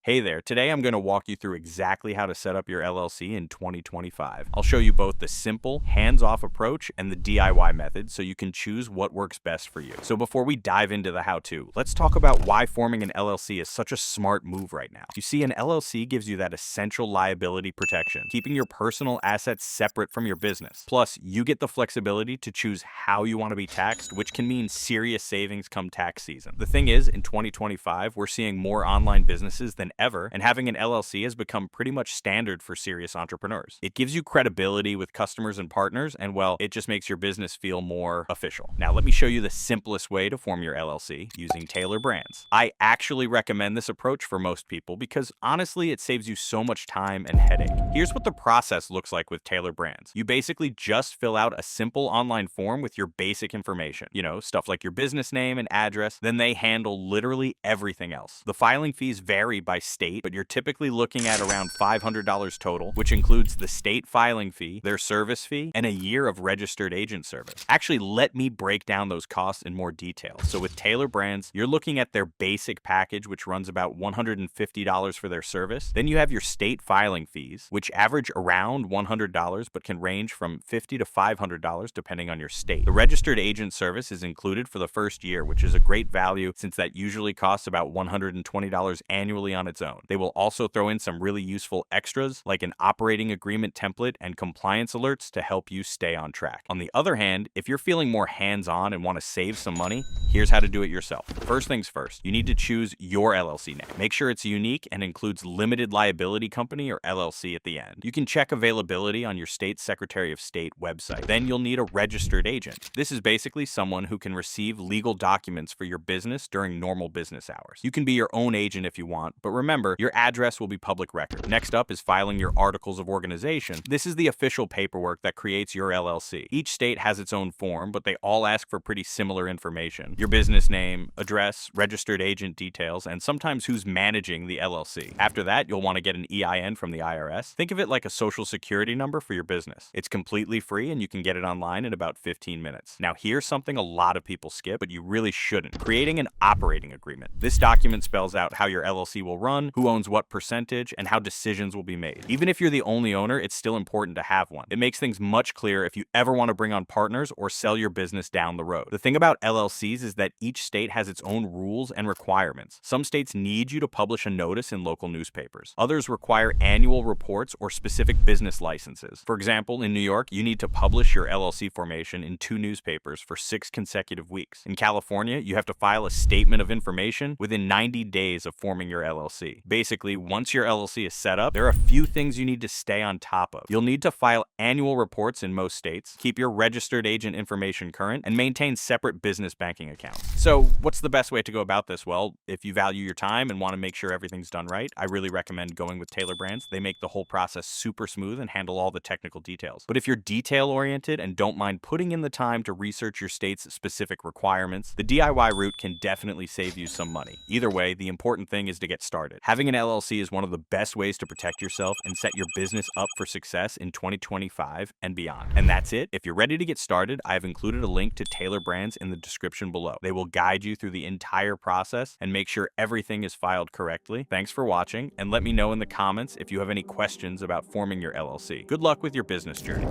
Hey there, today I'm going to walk you through exactly how to set up your LLC in 2025. I'll show you both the simple, hands-off approach and the DIY method so you can choose what works best for you. So before we dive into the how-to, let's talk about why forming an LLC is such a smart move right now. You see, an LLC gives you that essential liability protection, keeping your personal assets separate from your business. Plus, you get the flexibility to choose how you want to be taxed, which can mean serious savings come tax season. The thing is, in 2025, we're seeing more online businesses than ever, and having an LLC has become pretty much standard for serious entrepreneurs. It gives you credibility with customers and partners, and well, it just makes your business feel more official. Now, let me show you the simplest way to form your LLC using Taylor Brands. I actually recommend this approach for most people because honestly, it saves you so much time and headache. Here's what the process looks like with Taylor Brands. You basically just fill out a simple online form with your basic information, stuff like your business name and address, then they handle literally everything else. The filing fees vary by state, but you're typically looking at around $500 total, which includes the state filing fee, their service fee, and a year of registered agent service. Actually, let me break down those costs in more detail. So with Taylor Brands, you're looking at their basic package, which runs about $150 for their service. Then you have your state filing fees, which average around $100, but can range from $50 to $500 depending on your state. The registered agent service is included for the first year, which is a great value since that usually costs about $120 annually on its own. They will also throw in some really useful extras like an operating agreement template and compliance alerts to help you stay on track. On the other hand, if you're feeling more hands-on and want to save some money, here's how to do it yourself. First things first, you need to choose your LLC name. Make sure it's unique and includes limited liability company or LLC at the end. You can check availability on your state Secretary of State website. Then you'll need a registered agent. This is basically someone who can receive legal documents for your business during normal business hours. You can be your own agent if you want, but remember, your address will be public record. Next up is filing your articles of organization. This is the official paperwork that creates your LLC. Each state has its own form, but they all ask for pretty similar information. Your business name, address, registered agent details, and sometimes who's managing the LLC. After that, you'll want to get an EIN from the IRS. Think of it like a social security number for your business. It's completely free and you can get it online in about 15 minutes. Now here's something a lot of people skip, but you really shouldn't. Creating an operating agreement. This document spells out how your LLC will run, who owns what percentage, and how decisions will be made. Even if you're the only owner, it's still important to have one. It makes things much clearer if you ever want to bring on partners or sell your business down the road. The thing about LLCs is that each state has its own rules and requirements. Some states need you to publish a notice in local newspapers. Others require annual reports or specific business licenses. For example, in New York, you need to publish your LLC formation in 2 newspapers for 6 consecutive weeks. In California, you have to file a statement of information within 90 days of forming your LLC. Basically, once your LLC is set up, there are a few things you need to stay on top of. You'll need to file annual reports in most states, keep your registered agent information current, and maintain separate business banking accounts. So, what's the best way to go about this? Well, if you value your time and want to make sure everything's done right, I really recommend going with Taylor Brands. They make the whole process super smooth and handle all the technical details. But if you're detail-oriented and don't mind putting in the time to research your state's specific requirements, the DIY route can definitely save you some money. Either way, the important thing is to get started. Having an LLC is one of the best ways to protect yourself and set your business up for success in 2025 and beyond. And that's it. If you're ready to get started, I've included a link to Taylor Brands in the description below. They will guide you through the entire process and make sure everything is filed correctly. Thanks for watching, and let me know in the comments if you have any questions about forming your LLC. Good luck with your business journey.